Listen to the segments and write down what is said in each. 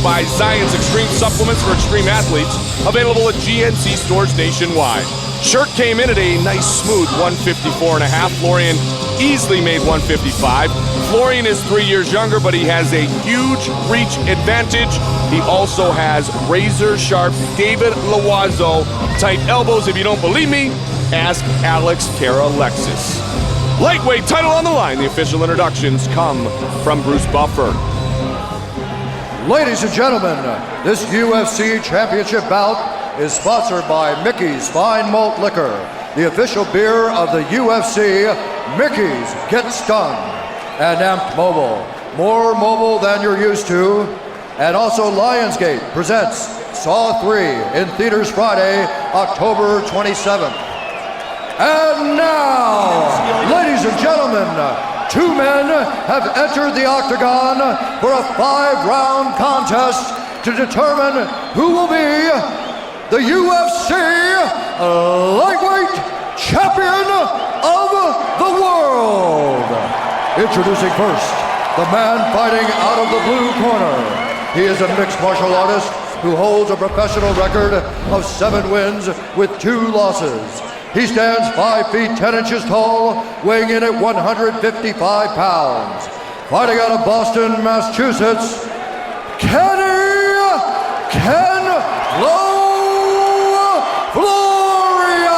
by Zion's Extreme Supplements for Extreme Athletes, available at GNC stores nationwide. Sherk came in at a nice smooth 154.5. Florian easily made 155. Florian is 3 years younger, but he has a huge reach advantage. He also has razor sharp David Loiseau type elbows. If you don't believe me, ask Alex Cara-Lexis. Lightweight title on the line. The official introductions come from Bruce Buffer. Ladies and gentlemen, this UFC championship bout is sponsored by Mickey's Fine Malt Liquor, the official beer of the UFC. Mickey's Gets Done, and Amped Mobile, more mobile than you're used to. And also Lionsgate presents Saw 3 in theaters Friday, October 27th. And now, ladies and gentlemen, two men have entered the octagon for a 5-round contest to determine who will be the UFC lightweight champion of the world. Introducing first, the man fighting out of the blue corner. He is a mixed martial artist who holds a professional record of 7 wins with 2 losses. He stands 5 feet 10 inches tall, weighing in at 155 pounds. Fighting out of Boston, Massachusetts, Ken Florian!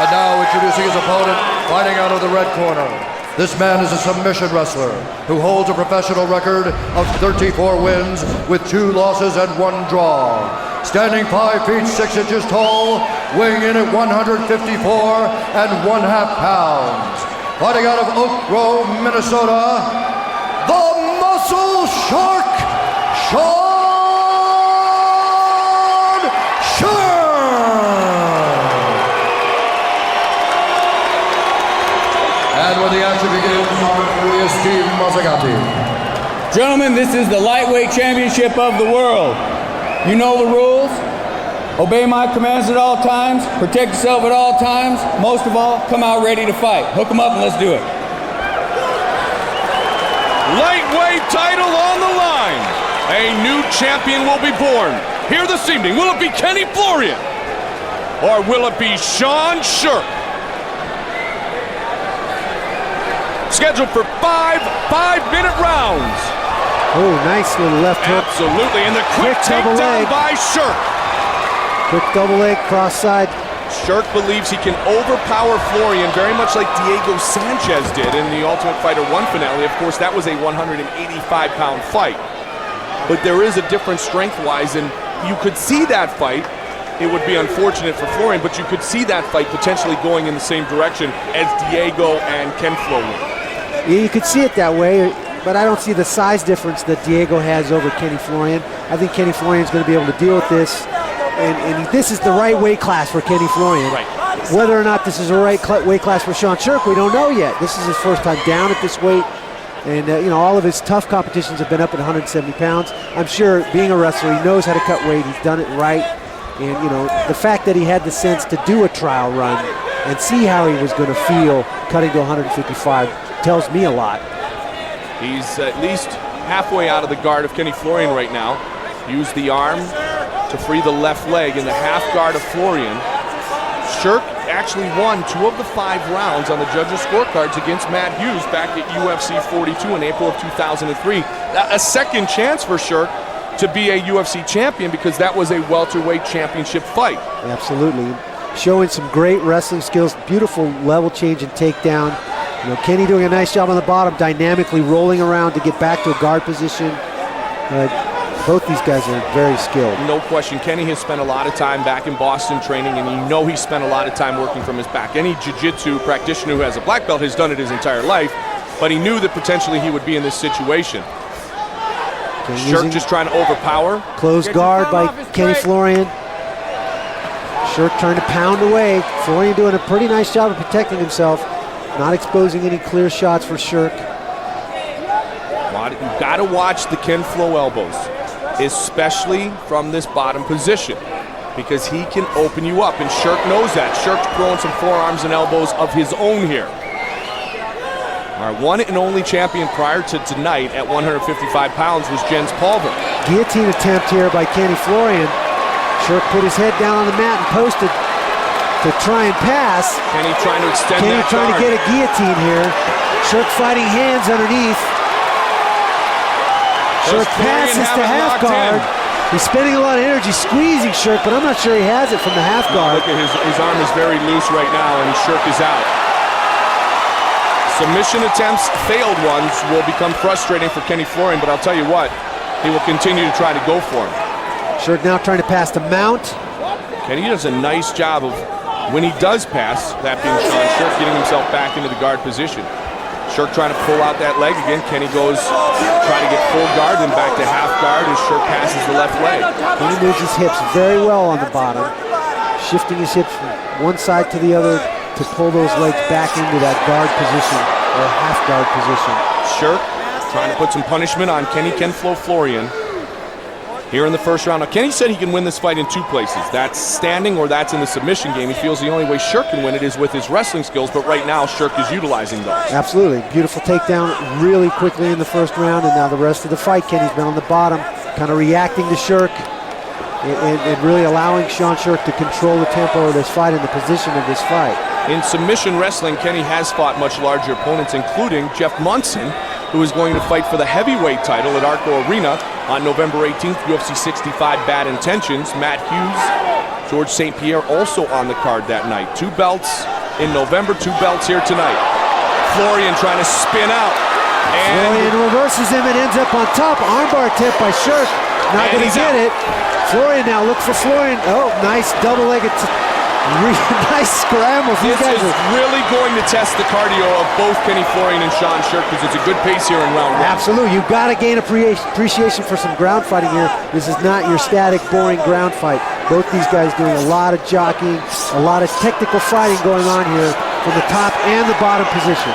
And now introducing his opponent, fighting out of the red corner. This man is a submission wrestler who holds a professional record of 34 wins with 2 losses and 1 draw. Standing 5 feet 6 inches tall, weighing in at 154 and 1/2 pounds. Fighting out of Oak Grove, Minnesota, the Muscle Shark, And when the action begins, is Steve Mazzagatti. Gentlemen, this is the lightweight championship of the world. You know the rules. Obey my commands at all times. Protect yourself at all times. Most of all, come out ready to fight. Hook them up and let's do it. Lightweight title on the line. A new champion will be born here this evening. Will it be Kenny Florian? Or will it be Sean Sherk? Scheduled for 5 5-minute rounds. Oh, nice little left hook. Absolutely, and the quick takedown by Sherk. Quick double leg, cross side. Sherk believes he can overpower Florian very much like Diego Sanchez did in the Ultimate Fighter 1 finale. Of course, that was a 185-pound fight. But there is a difference strength-wise, and you could see that fight. It would be unfortunate for Florian, but you could see that fight potentially going in the same direction as Diego and Ken Florian. Yeah, you could see it that way, but I don't see the size difference that Diego has over Kenny Florian. I think Kenny Florian's going to be able to deal with this, and this is the right weight class for Kenny Florian. Right. Whether or not this is the right weight class for Sean Sherk, we don't know yet. This is his first time down at this weight, and you know, all of his tough competitions have been up at 170 pounds. I'm sure, being a wrestler, he knows how to cut weight. He's done it right, and you know, the fact that he had the sense to do a trial run and see how he was going to feel cutting to 155 tells me a lot. He's at least halfway out of the guard of Kenny Florian right now. Use the arm to free the left leg in the half guard of Florian. Sherk actually won 2 of the 5 rounds on the judges' scorecards against Matt Hughes back at UFC 42 in April of 2003. A second chance for Sherk to be a UFC champion because that was a welterweight championship fight. Absolutely. Showing some great wrestling skills, beautiful level change and takedown. You know, Kenny doing a nice job on the bottom, dynamically rolling around to get back to a guard position. Both these guys are very skilled. No question. Kenny has spent a lot of time back in Boston training, and you know he spent a lot of time working from his back. Any jiu-jitsu practitioner who has a black belt has done it his entire life, but he knew that potentially he would be in this situation. Sherk just trying to overpower. Close guard by Kenny Florian. Sherk trying to pound away. Florian doing a pretty nice job of protecting himself. Not exposing any clear shots for Sherk. You've got to watch the Ken Flo elbows, especially from this bottom position, because he can open you up, and Sherk knows that. Sherk's throwing some forearms and elbows of his own here. Our one and only champion prior to tonight at 155 pounds was Jens Pulver. Guillotine attempt here by Kenny Florian. Sherk put his head down on the mat and posted to try and pass. Kenny trying to extend Kenny that trying guard. to get a guillotine here. Sherk fighting hands underneath. Sherk passes to half guard. He's spending a lot of energy squeezing Sherk, but I'm not sure he has it from the half guard. Look at his arm is very loose right now, and Sherk is out. Submission attempts, failed ones, will become frustrating for Kenny Florian, but I'll tell you what, he will continue to try to go for him. Sherk now trying to pass to Mount. Kenny does a nice job of, when he does pass, that being Sean Sherk, getting himself back into the guard position. Sherk trying to pull out that leg again. Kenny goes, trying to get full guard, then back to half guard as Sherk passes the left leg. Kenny moves his hips very well on the bottom, shifting his hips from one side to the other to pull those legs back into that guard position, or half guard position. Sherk trying to put some punishment on Kenny Florian here in the first round. Now, Kenny said he can win this fight in two places. That's standing or that's in the submission game. He feels the only way Sherk can win it is with his wrestling skills, but right now Sherk is utilizing those. Absolutely. Beautiful takedown really quickly in the first round, and now the rest of the fight, Kenny's been on the bottom, kind of reacting to Sherk and really allowing Sean Sherk to control the tempo of this fight and the position of this fight. In submission wrestling, Kenny has fought much larger opponents, including Jeff Munson, who is going to fight for the heavyweight title at Arco Arena on November 18th, UFC 65 Bad Intentions. Matt Hughes, George St. Pierre also on the card that night. 2 belts in November, 2 belts here tonight. Florian trying to spin out. Florian reverses him and ends up on top. Armbar attempt by Sherk. Not going to get it. Florian now looks for Florian. Oh, nice double-legged. Nice scrambles. This is really going to test the cardio of both Kenny Florian and Sean Sherk because it's a good pace here in round 1. Absolutely. You've got to gain appreciation for some ground fighting here. This is not your static, boring ground fight. Both these guys doing a lot of jockeying, a lot of technical fighting going on here from the top and the bottom position.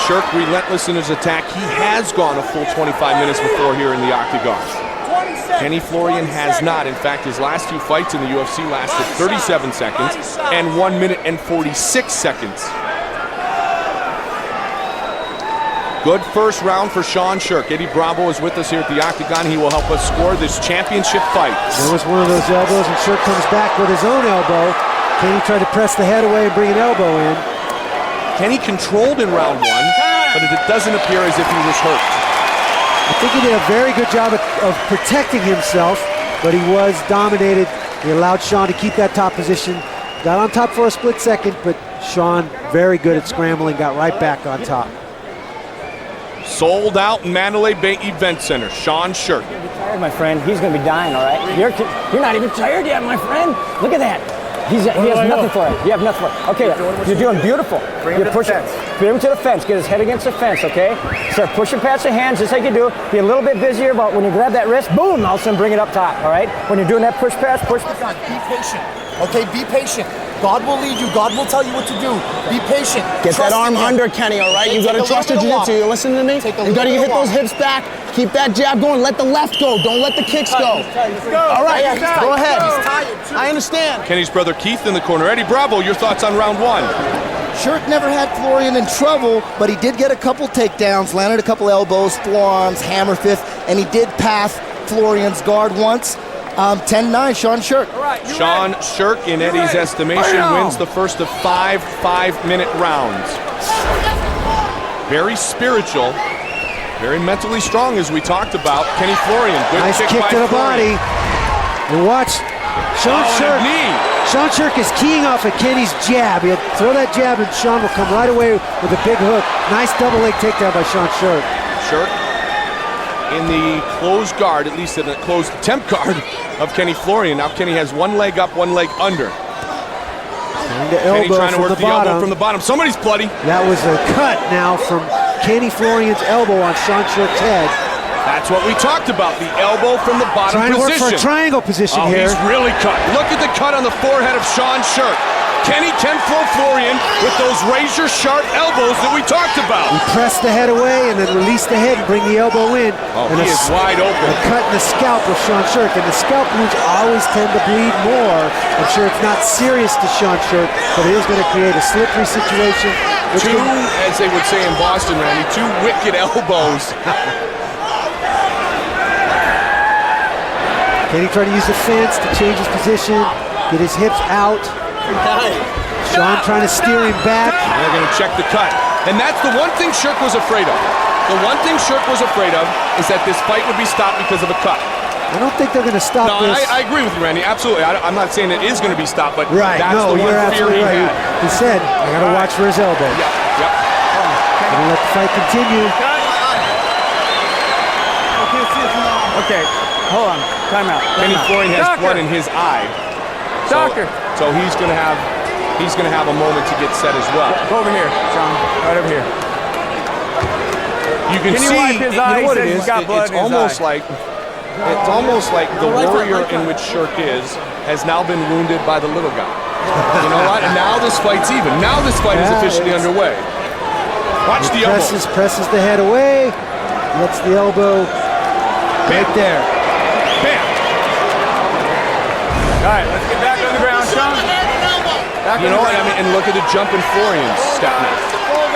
Sherk relentless in his attack. He has gone a full 25 minutes before here in the octagon. Kenny Florian has not. In fact, his last 2 fights in the UFC lasted 37 seconds and 1 minute and 46 seconds. Good first round for Sean Sherk. Eddie Bravo is with us here at the octagon. He will help us score this championship fight. There was one of those elbows, and Sherk comes back with his own elbow. Kenny tried to press the head away and bring an elbow in. Kenny controlled in round 1, but it doesn't appear as if he was hurt. I think he did a very good job of protecting himself, but he was dominated. He allowed Sean to keep that top position. Got on top for a split second, but Sean, very good at scrambling, got right back on top. Sold out in Mandalay Bay Events Center. Sean Sherk. You're gonna be tired, my friend. He's going to be dying, all right? You're not even tired yet, my friend. Look at that. He has nothing for it. You have nothing for it. Okay, you're doing beautiful. You're pushing. Bring him to the fence. Get his head against the fence, okay? Start pushing past the hands just like you do. Be a little bit busier, but when you grab that wrist, boom, all of a sudden bring it up top, all right? When you're doing that push pass, push. Be patient. Okay, be patient. God will lead you. God will tell you what to do. Be patient. Get that arm under, Kenny, all right? You got to trust your jiu-jitsu. You listen to me? You got to hit those hips back. Keep that jab going. Let the left go. Don't let the kicks go. All right, go ahead. I understand. Kenny's brother Keith in the corner. Eddie Bravo, your thoughts on round 1? Sherk never had Florian in trouble, but he did get a couple takedowns, landed a couple elbows, forearms, hammer fist, and he did pass Florian's guard once. 10-9, Sean Sherk. Sean Sherk, in Eddie's estimation, wins the first of 5 5-minute rounds. Very spiritual, very mentally strong, as we talked about. Kenny Florian, good nice kick to by the Florian. body. And watch, Sean Sherk. Sean Sherk is keying off at Kenny's jab. He'll throw that jab, and Sean will come right away with a big hook. Nice double leg takedown by Sean Sherk. Sherk in the closed guard, at least in the closed attempt guard of Kenny Florian. Now Kenny has 1 leg up, 1 leg under. Kenny trying to work the elbow from the bottom. Somebody's bloody. That was a cut now from Kenny Florian's elbow on Sean Sherk's head. That's what we talked about, the elbow from the bottom Trying position. to work for a triangle position here. He's really cut. Look at the cut on the forehead of Sean Sherk. Kenny can throw Florian with those razor-sharp elbows that we talked about. He pressed the head away and then released the head and bring the elbow in. Oh, and he is wide open. A cut in the scalp of Sean Sherk. And the scalp wounds always tend to bleed more. I'm sure it's not serious to Sean Sherk, but it is going to create a slippery situation. Two, as they would say in Boston, Randy, two wicked elbows. Kenny trying to use the fence to change his position, get his hips out. Sean trying to steer him back. They're going to check the cut. And that's the one thing Sherk was afraid of. The one thing Sherk was afraid of is that this fight would be stopped because of a cut. I don't think they're going to stop this. I agree with you, Randy. Absolutely. I'm not saying it is going to be stopped, but that's the one fear he had. He said, I got to watch for his elbow. Yep. Going to let the fight continue. Okay, hold on. Time out. Kenny Florian has blood in his eye. Doctor. So he's going to have a moment to get set as well. Go over here, Sean. Right over here. You can see, wipe his eye? you know what it He is? says he's got blood It's in his almost eye. like the warrior in which Sherk is has now been wounded by the little guy. You know what? And now this fight's even. Now this fight is officially underway. Watch the elbow. Presses the head away. Lets the elbow right there. Bam. All right, let's get back on the ground, Sean. You know what? I mean, and look at the jump in Florian's step now.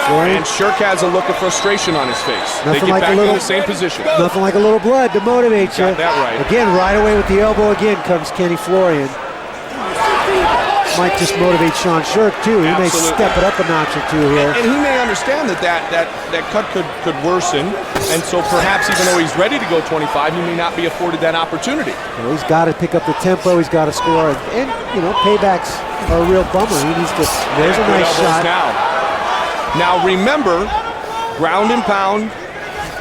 And Sherk has a look of frustration on his face. They get back in the same position. Nothing like a little blood to motivate you. Got that right. Again, right away with the elbow again comes Kenny Florian. Might just motivate Sean Sherk too. He may step it up a notch or two here. And he may understand that cut could worsen. And so perhaps even though he's ready to go 25, he may not be afforded that opportunity. Well, he's got to pick up the tempo. He's got to score. And you know, paybacks are a real bummer. He needs to. There's a nice shot. Now remember, ground and pound,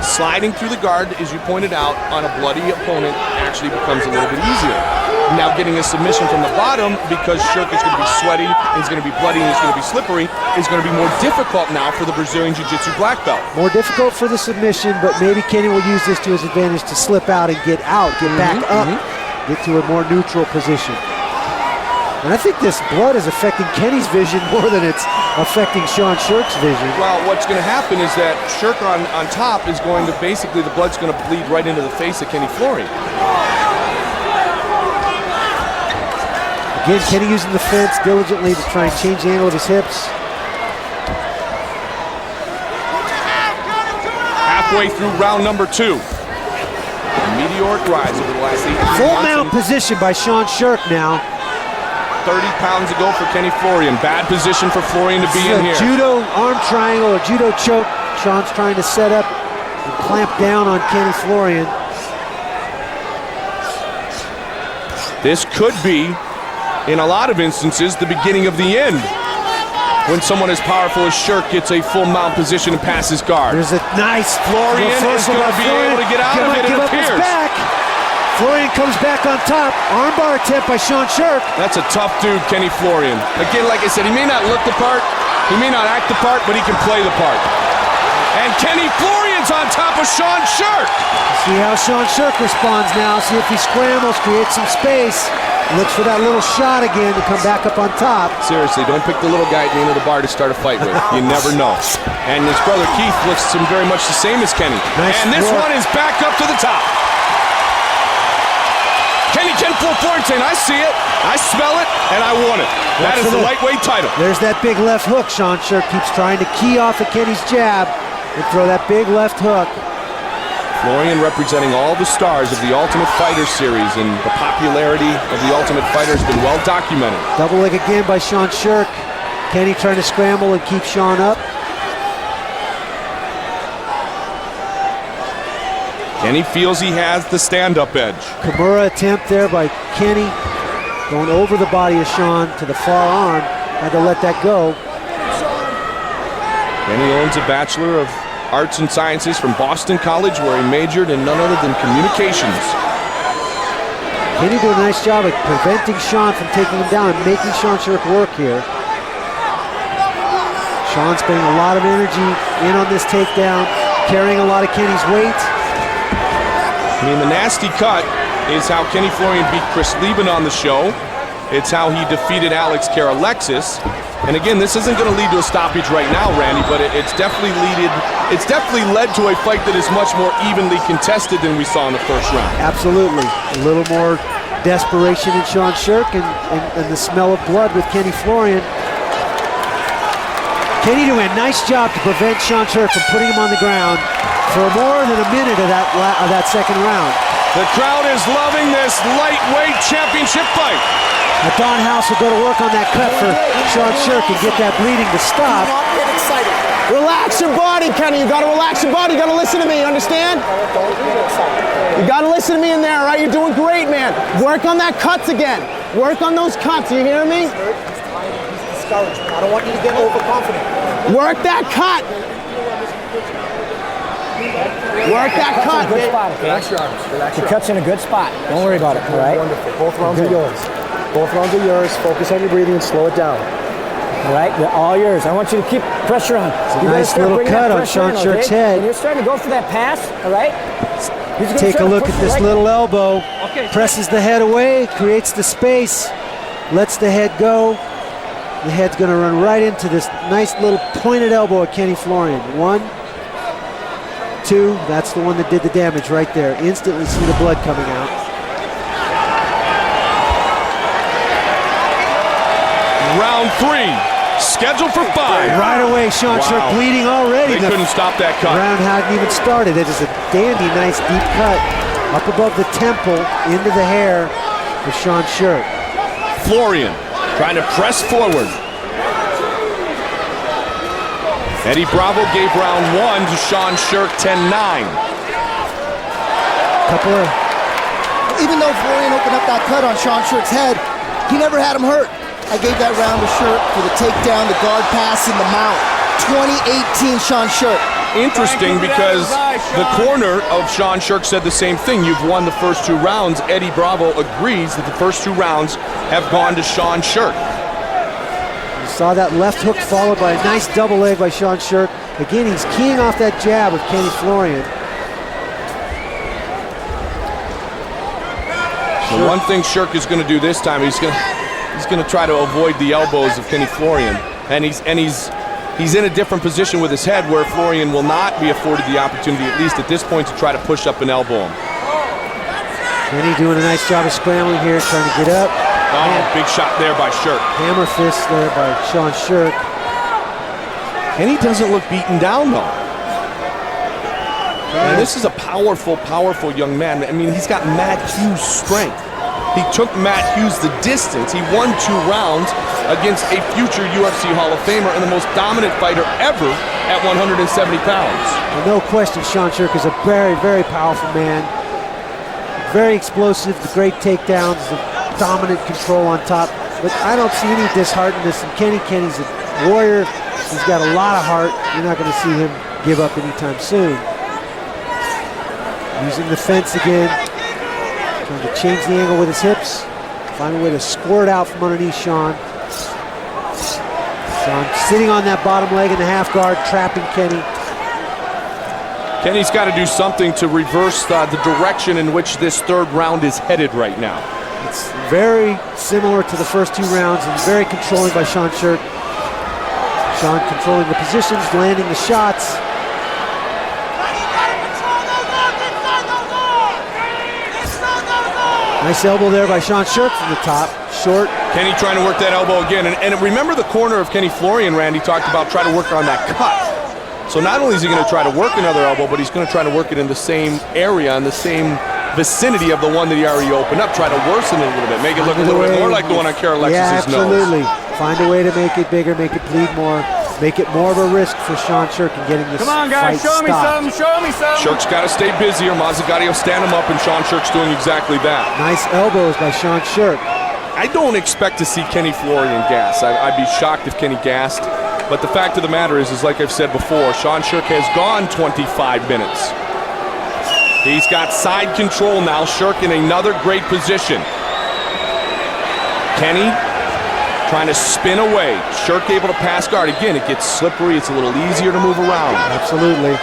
sliding through the guard, as you pointed out, on a bloody opponent actually becomes a little bit easier. Now getting a submission from the bottom, because Sherk is going to be sweaty, he's going to be bloody, and he's going to be slippery, is going to be more difficult now for the Brazilian Jiu-Jitsu black belt. More difficult for the submission, but maybe Kenny will use this to his advantage to slip out and get out, get back up, get to a more neutral position. And I think this blood is affecting Kenny's vision more than it's affecting Sean Sherk's vision. Well, what's going to happen is that Sherk on top is going to basically, the blood's going to bleed right into the face of Kenny Florian. Again, Kenny using the fence diligently to try and change the angle of his hips. Halfway through round number 2. A meteoric rise over the last 8 months. Full mount position by Sean Sherk now. 30 pounds ago for Kenny Florian. Bad position for Florian to be in here. Judo arm triangle or judo choke. Sean's trying to set up and clamp down on Kenny Florian. This could be, in a lot of instances, the beginning of the end. When someone as powerful as Sherk gets a full mount position and passes guard. There's a nice Florian is going to be able to get out of it, it appears. Florian comes back on top. Armbar attempt by Sean Sherk. That's a tough dude, Kenny Florian. Again, like I said, he may not look the part, he may not act the part, but he can play the part. And Kenny Florian's on top of Sean Sherk. See how Sean Sherk responds now. See if he scrambles, creates some space. Looks for that little shot again to come back up on top. Seriously, don't pick the little guy at the end of the bar to start a fight with. You never know. And his brother Keith looks very much the same as Kenny. Nice and this work. one is back up to the top. Kenny Florian saying, I see it, I smell it, and I want it. That is the lightweight title. There's that big left hook. Sean Sherk keeps trying to key off of Kenny's jab and throw that big left hook. Florian representing all the stars of the Ultimate Fighter series, and the popularity of the Ultimate Fighter has been well documented. Double leg again by Sean Sherk. Kenny trying to scramble and keep Sean up. Kenny feels he has the stand-up edge. Kimura attempt there by Kenny, going over the body of Sean to the far arm. Had to let that go. Kenny owns a Bachelor of Arts and Sciences from Boston College, where he majored in none other than communications. Kenny doing a nice job of preventing Sean from taking him down and making Sean Sherk work here. Sean spending a lot of energy in on this takedown, carrying a lot of Kenny's weight. I mean, the nasty cut is how Kenny Florian beat Chris Lieben on the show. It's how he defeated Alex Karalexis. And again, this isn't going to lead to a stoppage right now, Randy, but it's definitely led to a fight that is much more evenly contested than we saw in the first round. Absolutely. A little more desperation in Sean Sherk and the smell of blood with Kenny Florian. Kenny doing a nice job to prevent Sean Sherk from putting him on the ground for more than a minute of that second round. The crowd is loving this lightweight championship fight. Don House will go to work on that cut for Sean Sherk and get that bleeding to stop. Get excited. Relax your body, Kenny. You gotta relax your body. You gotta listen to me, you understand? You gotta listen to me in there, all right? You're doing great, man. Work on that cuts again. Work on those cuts, you hear me? He's discouraged. I don't want you to get overconfident. Work that cut. Work that cut. Good spot, okay? Relax your arms. Relax The your cut's in a good spot. Don't worry about it, all right? Wonderful. Both rounds are yours. Both rounds are yours. Focus on your breathing and slow it down. All right, they're all yours. I want you to keep pressure on. You nice gotta start little bringing cut that on pressure Sean in, Sherk's okay? head. When you're starting to go for that pass, all right? He's gonna Take a try to look push at it this right little elbow. Presses the head away, creates the space, lets the head go. The head's going to run right into this nice little pointed elbow of Kenny Florian. 1, 2, that's the one that did the damage right there. Instantly see the blood coming out. Round 3, scheduled for 5. Right away, Sean Sherk bleeding already. They couldn't stop that cut. Round hadn't even started. It is a dandy, nice deep cut up above the temple into the hair of Sean Sherk. Florian trying to press forward. Eddie Bravo gave round 1 to Sean Sherk 10-9. Even though Florian opened up that cut on Sean Sherk's head, he never had him hurt. I gave that round to Sherk for the takedown, the guard pass, and the mount. 2018 Sean Sherk. Interesting because the corner of Sean Sherk said the same thing. You've won the first 2 rounds. Eddie Bravo agrees that the first 2 rounds have gone to Sean Sherk. You saw that left hook followed by a nice double leg by Sean Sherk. Again, he's keying off that jab of Kenny Florian. The one thing Sherk is going to do this time, he's going to try to avoid the elbows of Kenny Florian, and he's in a different position with his head where Florian will not be afforded the opportunity, at least at this point, to try to push up and elbow him. Kenny doing a nice job of scrambling here, trying to get up. Oh, big shot there by Sherk. Hammer fist there by Sean Sherk. And he doesn't look beaten down, though. And this is a powerful, powerful young man. I mean, he's got Matt Hughes' strength. He took Matt Hughes the distance. He won 2 rounds against a future UFC Hall of Famer and the most dominant fighter ever at 170 pounds. Well, no question, Sean Sherk is a very, very powerful man. Very explosive, the great takedowns, the dominant control on top. But I don't see any disheartedness in Kenny. Kenny's a warrior. He's got a lot of heart. You're not going to see him give up anytime soon. Using the fence again. Trying to change the angle with his hips. Find a way to squirt out from underneath Sean. Sean sitting on that bottom leg in the half guard, trapping Kenny. Kenny's got to do something to reverse the direction in which this 3rd round is headed right now. It's very similar to the first 2 rounds and very controlling by Sean Sherk. Sean controlling the positions, landing the shots. Nice elbow there by Sean Sherk from the top. Short. Kenny trying to work that elbow again. And remember the corner of Kenny Florian, Randy talked about trying to work on that cut. So not only is he going to try to work another elbow, but he's going to try to work it in the same area, in the same vicinity of the one that he already opened up. Try to worsen it a little bit, make it look a little bit more like the one on Karalexis' nose. Absolutely. Find a way to make it bigger, make it bleed more, make it more of a risk for Sean Sherk in getting this Come on, guys, fight show me stopped. something, show me something. Sherk's got to stay busy or Mazzagatti will stand him up, and Sean Sherk's doing exactly that. Nice elbows by Sean Sherk. I don't expect to see Kenny Florian gas. I'd be shocked if Kenny gassed. But the fact of the matter is like I've said before, Sean Sherk has gone 25 minutes. He's got side control now. Sherk in another great position. Kenny trying to spin away. Sherk able to pass guard. Again, it gets slippery. It's a little easier to move around. Absolutely.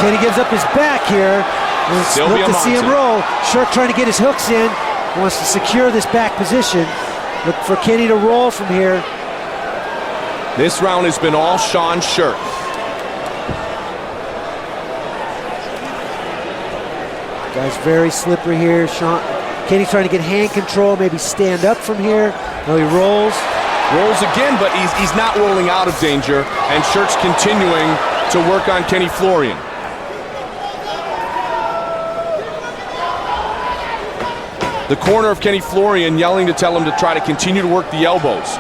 Kenny gives up his back here. Still be Look a to see him monster. roll. Sherk trying to get his hooks in. Wants to secure this back position. Look for Kenny to roll from here. This round has been all Sean Sherk. Guy's very slippery here. Kenny trying to get hand control, maybe stand up from here. No, he rolls. Rolls again, but he's not rolling out of danger, and Sherk's continuing to work on Kenny Florian. The corner of Kenny Florian yelling to tell him to try to continue to work the elbows.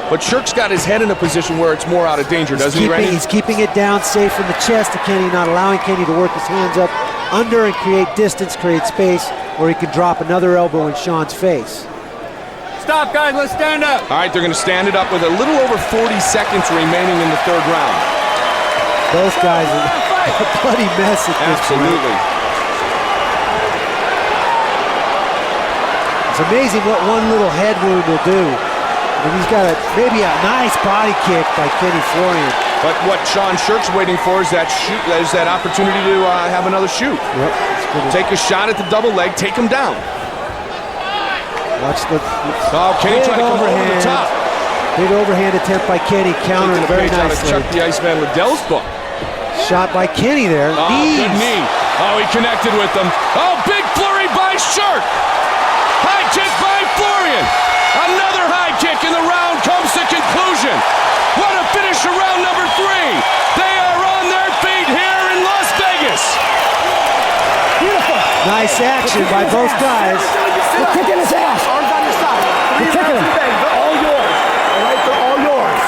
But Sherk's got his head in a position where it's more out of danger, doesn't he, Randy? He's keeping it down safe from the chest to Kenny, not allowing Kenny to work his hands up under and create distance, create space, or he could drop another elbow in Sean's face. Stop, guys. Let's stand up. All right, they're going to stand it up with a little over 40 seconds remaining in the third round. Both guys are a bloody mess at this point. Absolutely. It's amazing what one little head wound will do. And he's got maybe a nice body kick by Kenny Florian. But what Sean Sherk's waiting for is that opportunity to have another shoot. Yep. Take a shot at the double leg, take him down. Watch the Kenny trying to come over the top. Big overhand attempt by Kenny, countered very Out of nicely. Chuck the Iceman Liddell's book. Shot by Kenny there. Oh, good knee. Oh, he connected with them. Oh, big flurry by Sherk. High kick by Florian. Another high kick, and the round comes to conclusion. What a finish to round number 3. They are on their feet here in Las Vegas. Beautiful. Nice action by both guys. You're kicking his ass. Arms on your side. You're kicking him. They're all yours. All right, they're all yours.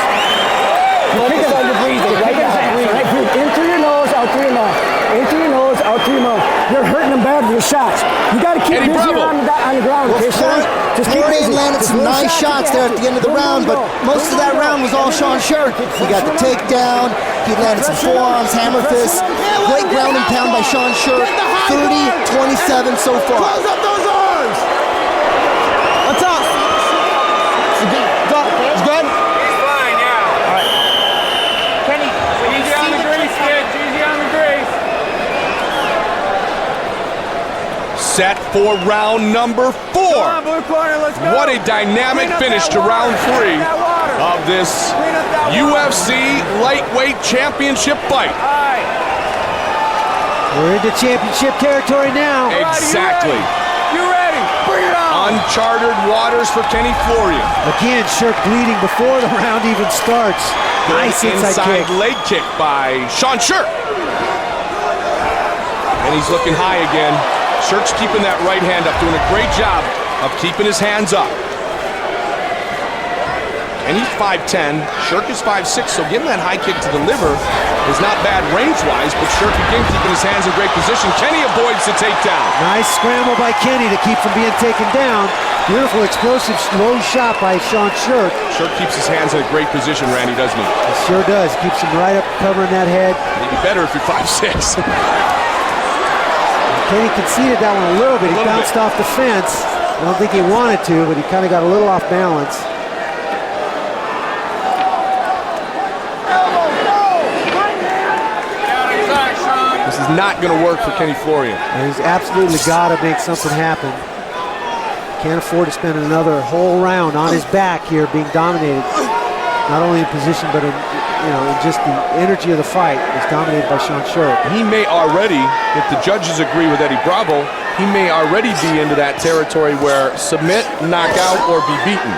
Focus on your breathing. Right now. Right, breathe in through your nose, out through your mouth. In through your nose, out through your mouth. You're hurting them bad with your shots. You got to keep Eddie busy Bravo. on the ground. Okay, Sean? Just keep Florian busy. landed Just some no nice shots there at the end of the round, but most of that round was all Sean Sherk. He got the takedown. He landed some forearms, hammer fists. Great ground and pound by Sean Sherk. 30-27 so far. Close up those arms. What's up? It's good? He's fine, yeah. All right. Kenny, easy on the grease, kid. Easy on the grease. Set for round number 4. Come on, blue corner, let's go. What a dynamic Clean up finish that to water. round 3 Clean up that water. of this Clean up that water. UFC lightweight championship fight. All right. We're into championship territory now. Exactly. You ready? Bring it on. Uncharted waters for Kenny Florian. Again, Sherk bleeding before the round even starts. Nice inside kick. leg kick by Sean Sherk. And he's looking high again. Sherk's keeping that right hand up, doing a great job of keeping his hands up. And he's 5'10", Sherk is 5'6", so getting that high kick to the liver is not bad range-wise, but Sherk again keeping his hands in great position. Kenny avoids the takedown. Nice scramble by Kenny to keep from being taken down. Beautiful, explosive, low shot by Sean Sherk. Sherk keeps his hands in a great position, Randy, doesn't he? He sure does. Keeps him right up, covering that head. Maybe better if you're 5'6". Kenny conceded that one a little bit. He bounced off the fence. I don't think he wanted to, but he kind of got a little off balance. This is not going to work for Kenny Florian. And he's absolutely got to make something happen. Can't afford to spend another whole round on his back here being dominated. Not only in position, but in just the energy of the fight is dominated by Sean Sherk. He may already, if the judges agree with Eddie Bravo, he may already be into that territory where submit, knock out, or be beaten.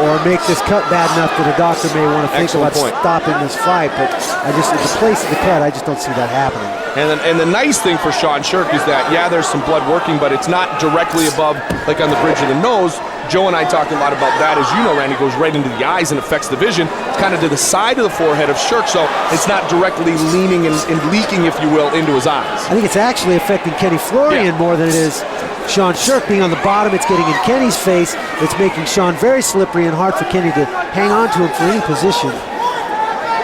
Or make this cut bad enough that a doctor may want to think Excellent about point. stopping this fight. But at the place of the cut, I just don't see that happening. And the nice thing for Sean Sherk is that, yeah, there's some blood working, but it's not directly above, like on the bridge of the nose. Joe and I talked a lot about that. As you know, Randy, goes right into the eyes and affects the vision. It's kind of to the side of the forehead of Sherk, so it's not directly leaning and leaking, if you will, into his eyes. I think it's actually affecting Kenny Florian more than it is Sean Sherk being on the bottom. It's getting in Kenny's face. It's making Sean very slippery and hard for Kenny to hang on to him for any position.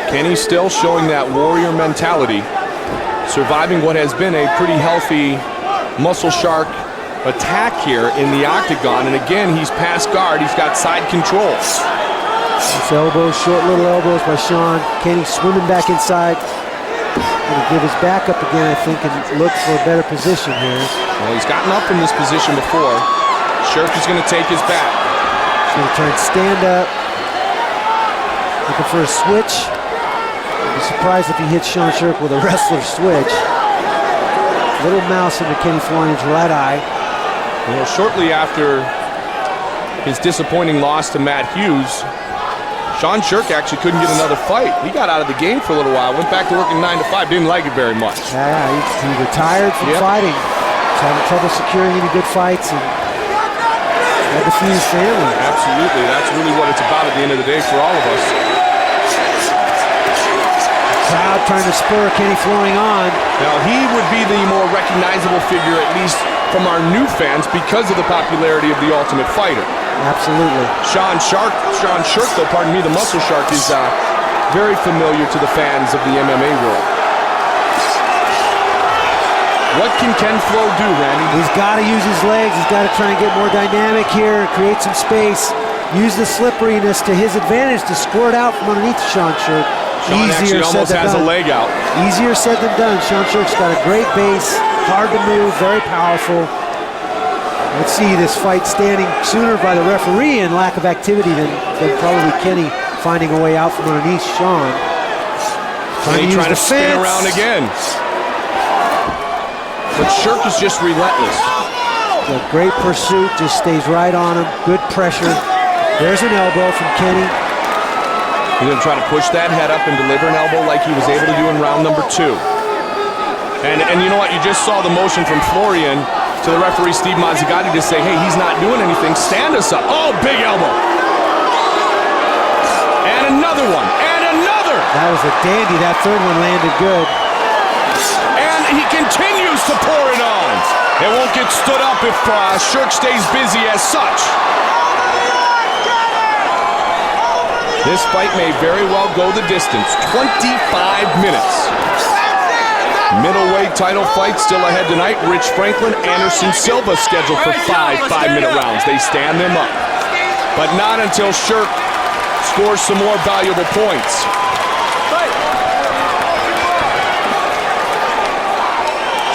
Kenny still showing that warrior mentality, surviving what has been a pretty healthy muscle shark attack here in the octagon. And again, he's past guard. He's got side control. Nice elbows, short little elbows by Sean. Kenny swimming back inside. Gonna give his back up again, I think, and look for a better position here. Well, he's gotten up in this position before. Sherk is going to take his back. He's gonna try and stand up. Looking for a switch. I'd be surprised if he hits Sean Sherk with a wrestler switch. Little mouse into Kenny Florian's right eye. Well, shortly after his disappointing loss to Matt Hughes, Sean Sherk actually couldn't get another fight. He got out of the game for a little while, went back to working 9 to 5, didn't like it very much. Yeah, he retired from fighting. He's having trouble securing any good fights and had to feed his family. Absolutely, that's really what it's about at the end of the day for all of us. Crowd trying to spur Kenny Florian on. Now, he would be the more recognizable figure, at least from our new fans, because of the popularity of The Ultimate Fighter. Absolutely. Sean Sherk, though, pardon me, the Muscle Shark, is very familiar to the fans of the MMA world. What can Ken Flo do, Randy? He's got to use his legs. He's got to try and get more dynamic here, create some space, use the slipperiness to his advantage to squirt out from underneath Sean Sherk. Sean actually almost has a leg out. Easier said than done. Sean Sherk's got a great base, hard to move, very powerful. Let's see this fight standing sooner by the referee and lack of activity than probably Kenny finding a way out from underneath Sean. Trying to spin around again. But Sherk is just relentless. A great pursuit, just stays right on him. Good pressure. There's an elbow from Kenny. He's going to try to push that head up and deliver an elbow like he was able to do in round number 2. And you know what? You just saw the motion from Florian to the referee, Steve Mazzagatti, to say, hey, he's not doing anything. Stand us up. Oh, big elbow. And another one. And another. That was a dandy. That third one landed good. And he continues to pour it on. It won't get stood up if Sherk stays busy as such. This fight may very well go the distance. 25 minutes. Middleweight title fight still ahead tonight. Rich Franklin, Anderson Silva scheduled for 5 5-minute rounds. They stand them up. But not until Sherk scores some more valuable points.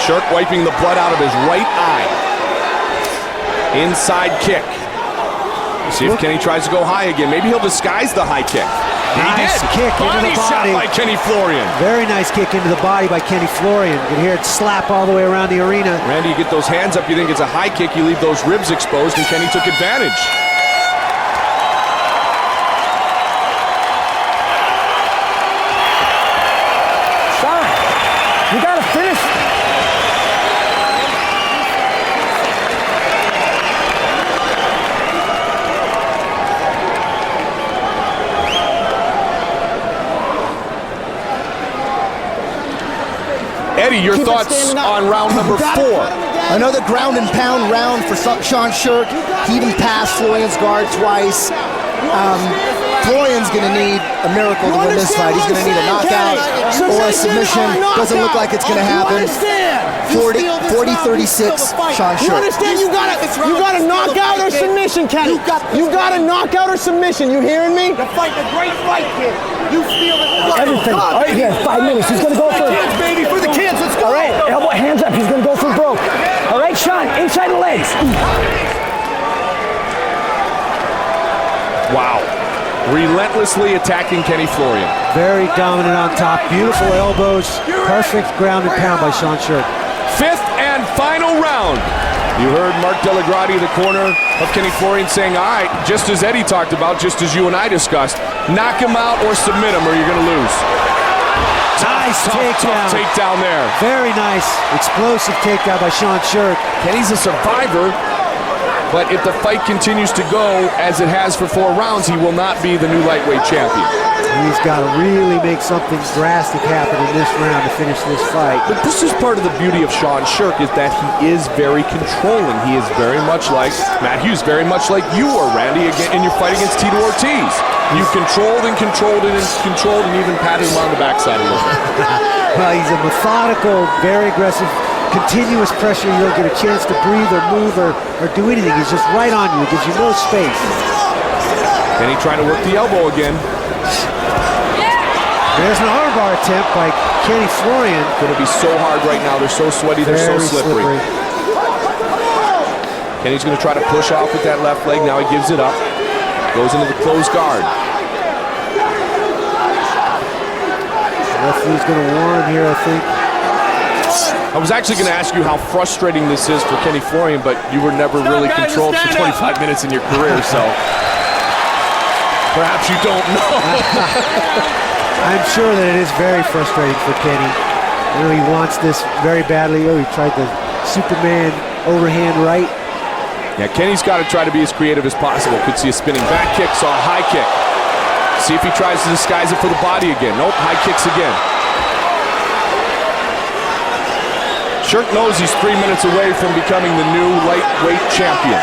Sherk wiping the blood out of his right eye. Inside kick. See if Kenny tries to go high again. Maybe he'll disguise the high kick. Nice kick into the body. Shot by Kenny Florian. Very nice kick into the body by Kenny Florian. You can hear it slap all the way around the arena. Randy, you get those hands up, you think it's a high kick, you leave those ribs exposed, and Kenny took advantage. Sean, you gotta finish. Eddie, your thoughts on round number 4? Another ground and pound round for Sean Sherk. He even passed Florian's guard twice. Florian's going to need a miracle to win this fight. He's going to need a knockout or a submission. Doesn't look like it's going to happen. 40-36, Sean Sherk. You understand? You got a knockout or submission, Kenny. You got a knockout or submission. You hearing me? You're fighting a great fight, kid. You feel it. Everything. All right, yeah, 5 minutes. He's going to go for it. Kids, baby, for the kids. Let's go. All right, elbow, hands up. He's going to go for broke. All right, Sean, inside the legs. Wow. Relentlessly attacking Kenny Florian. Very dominant on top. Beautiful elbows. Perfect ground and pound by Sean Sherk. 5th and final round. You heard Mark Delagrati in the corner of Kenny Florian saying, all right, just as Eddie talked about, just as you and I discussed, knock him out or submit him or you're going to lose. Nice Tough takedown there. Very nice. Explosive takedown by Sean Sherk. Kenny's a survivor, but if the fight continues to go as it has for 4 rounds, he will not be the new lightweight champion. He's got to really make something drastic happen in this round to finish this fight. But this is part of the beauty of Sean Sherk, is that he is very controlling. He is very much like Matt Hughes, very much like you were, Randy, in your fight against Tito Ortiz. You controlled and even patted him on the backside a little bit. Well, he's a methodical, very aggressive, continuous pressure. You don't get a chance to breathe or move or do anything. He's just right on you. He gives you no space. Kenny trying to work the elbow again. There's an armbar attempt by Kenny Florian. Going to be so hard right now. They're so sweaty. They're so slippery. Kenny's going to try to push off with that left leg. Now he gives it up. Goes into the closed guard. Referee's going to warn here, I think. I was actually going to ask you how frustrating this is for Kenny Florian, but you were never really controlled for 25 minutes in your career, so perhaps you don't know. I'm sure that it is very frustrating for Kenny. You know, he wants this very badly. Oh, he tried the Superman overhand right. Yeah, Kenny's got to try to be as creative as possible. Could see a spinning back kick, saw a high kick. See if he tries to disguise it for the body again. Nope, high kicks again. Sherk knows he's 3 minutes away from becoming the new lightweight champion.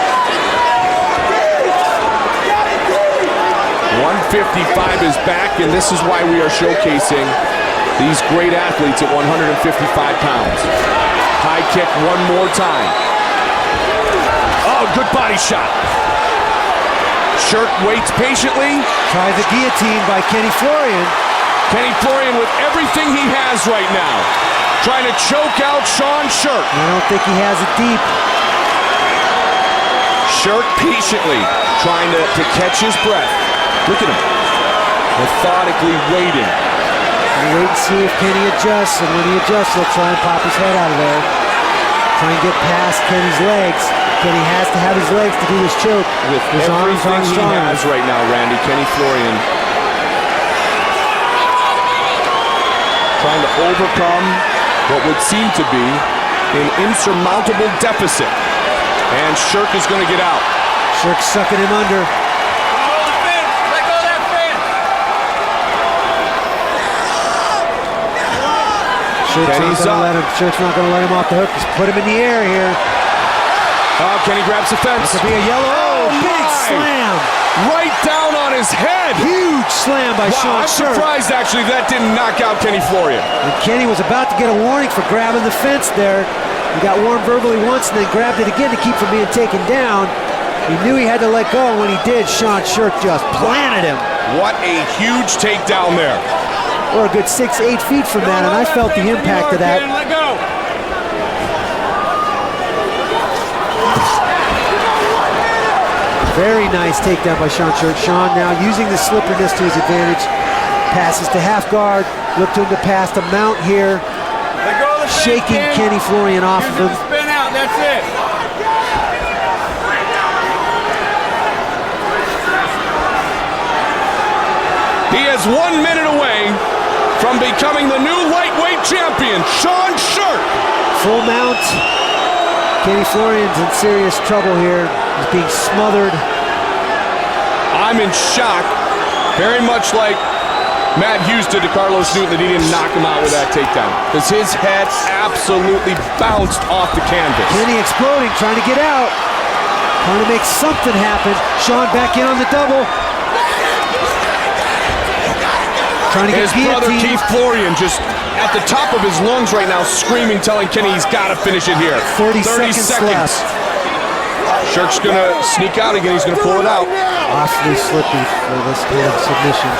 155 is back, and this is why we are showcasing these great athletes at 155 pounds. High kick one more time. Oh, good body shot. Sherk waits patiently. Tries the guillotine by Kenny Florian. Kenny Florian with everything he has right now, trying to choke out Sherk. I don't think he has it deep. Sherk patiently trying to catch his breath. Look at him, methodically waiting. We'll wait and see if Kenny adjusts, and when he adjusts, he'll try and pop his head out of there. Try and get past Kenny's legs. Kenny has to have his legs to do his choke. With his arms aren't everything he has right now, Randy, Kenny Florian trying to overcome what would seem to be an insurmountable deficit. And Sherk is going to get out. Sherk sucking him under. Let go of that fence. Sherk's not going to let him off the hook. Just put him in the air here. Oh, Kenny grabs the fence. This will be a yellow. Oh, big slam. Right down on his head. Huge slam by Sean I'm Sherk. surprised, actually, that didn't knock out Kenny Florian. And Kenny was about to get a warning for grabbing the fence there. He got warned verbally once and then grabbed it again to keep from being taken down. He knew he had to let go, and when he did, Sean Sherk just planted him. What a huge takedown there. We're a good 6-8 feet from that, and I felt the impact of that. Let go. Very nice takedown by Sean Sherk. Sean now using the slipperiness to his advantage. Passes to half guard. Look to him to pass the mount here. Let go of the Shaking Kenny Florian off of him. Spin out. That's it. He is 1 minute away from becoming the new lightweight champion, Sean Sherk. Full mount. Kenny Florian's in serious trouble here. He's being smothered. I'm in shock, very much like Matt Hughes did to Carlos Newton, that he didn't knock him out with that takedown, because his head absolutely bounced off the canvas. Kenny exploding, trying to get out. Trying to make something happen. Sean back in on the double. Trying to get his brother guillotined. Keith Florian just at the top of his lungs right now, screaming, telling Kenny he's got to finish it here. 30 seconds left. Sherk's going to sneak out again. He's going to pull it out. Awfully slippy for this kind of submission.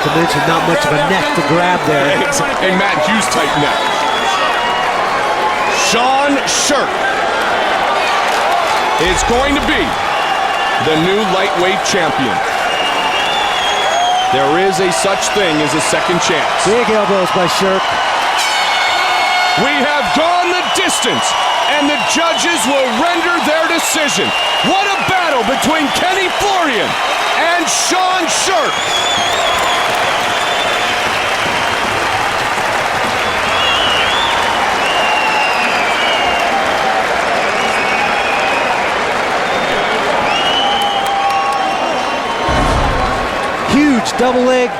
To mention not much of a neck to grab there. A Matt Hughes type neck. Sean Sherk is going to be the new lightweight champion. There is a such thing as a second chance. Big elbows by Sherk. We have gone the distance, and the judges will render their decision. What a battle between Kenny Florian and Sean Sherk. Huge double leg,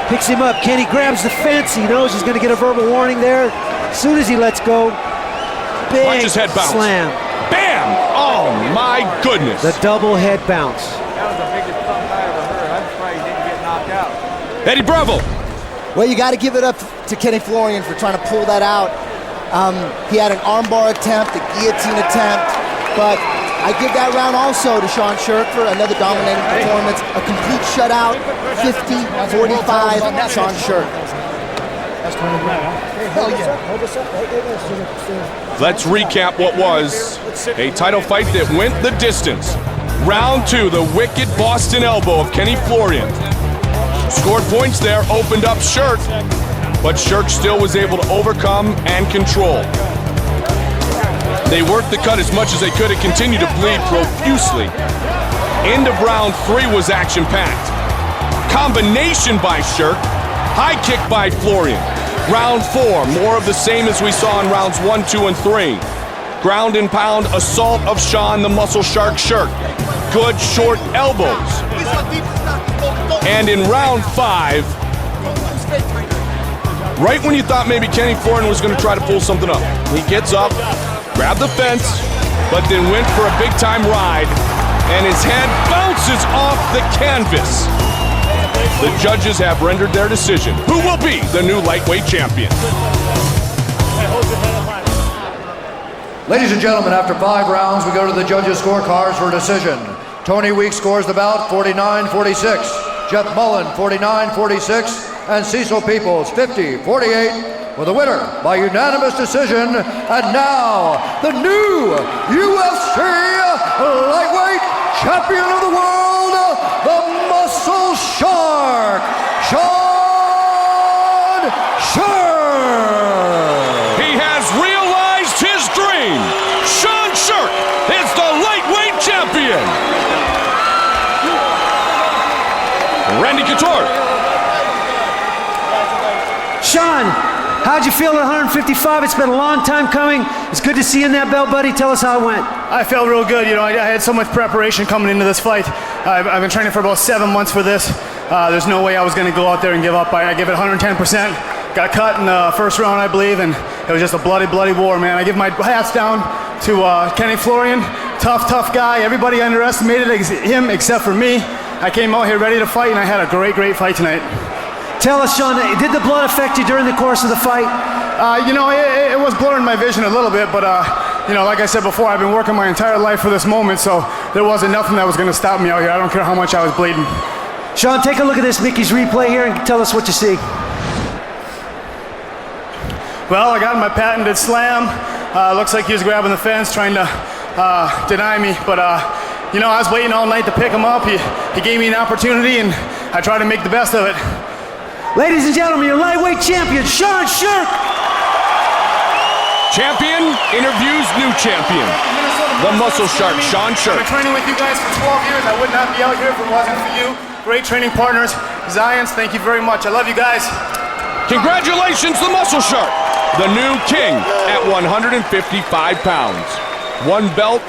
picks him up. Kenny grabs the fence. He knows he's going to get a verbal warning there. As soon as he lets go, big Watch his head bounce. slam. Bam! Oh my goodness. The double head bounce. That was the biggest thump I ever heard. I'm surprised he didn't get knocked out. Eddie Bravo. Well, you got to give it up to Kenny Florian for trying to pull that out. He had an armbar attempt, a guillotine attempt, but I give that round also to Sean Sherk for another dominating performance. A complete shutout, 50-45, Sean Sherk. Let's recap what was a title fight that went the distance. Round 2, the wicked Boston elbow of Kenny Florian. Scored points there, opened up Sherk, but Sherk still was able to overcome and control. They worked the cut as much as they could and continued to bleed profusely. End of round 3 was action-packed. Combination by Sherk, high kick by Florian. Round 4, more of the same as we saw in rounds 1, 2, and 3. Ground and pound assault of Sean the Muscle Shark Sherk. Good short elbows. And in round 5, right when you thought maybe Kenny Florian was going to try to pull something up, he gets up, grabbed the fence, but then went for a big-time ride, and his head bounces off the canvas. The judges have rendered their decision. Who will be the new lightweight champion? Ladies and gentlemen, after 5 rounds, we go to the judges' scorecards for a decision. Tony Weeks scores the bout 49-46. Jeff Mullen 49-46. And Cecil Peoples 50-48 with a winner by unanimous decision. And now, the new UFC lightweight champion of the world, the Muscle Shark, Sean Sherk. He has realized his dream. Sean Sherk is the lightweight champion. Randy Couture. Sean, how'd you feel at 155? It's been a long time coming. It's good to see you in that belt, buddy. Tell us how it went. I felt real good. You know, I had so much preparation coming into this fight. I've been training for about 7 months for this. There's no way I was going to go out there and give up. I give it 110%. Got cut in the first round, I believe, and it was just a bloody, bloody war, man. I give my hats down to Kenny Florian. Tough guy. Everybody underestimated him except for me. I came out here ready to fight, and I had a great fight tonight. Tell us, Sean, did the blood affect you during the course of the fight? You know, it was blurring my vision a little bit, but you know, like I said before, I've been working my entire life for this moment, so there wasn't nothing that was going to stop me out here. I don't care how much I was bleeding. Sean, take a look at this Mickey's replay here and tell us what you see. Well, I got my patented slam. Looks like he was grabbing the fence, trying to deny me, but you know, I was waiting all night to pick him up. He gave me an opportunity, and I tried to make the best of it. Ladies and gentlemen, your lightweight champion, Sean Sherk. Champion interviews new champion. The Muscle Shark, Sean Sherk. I've been training with you guys for 12 years. I would not be out here if it wasn't for you. Great training partners. Zions, thank you very much. I love you guys. Congratulations, the Muscle Shark, the new king at 155 pounds. One belt.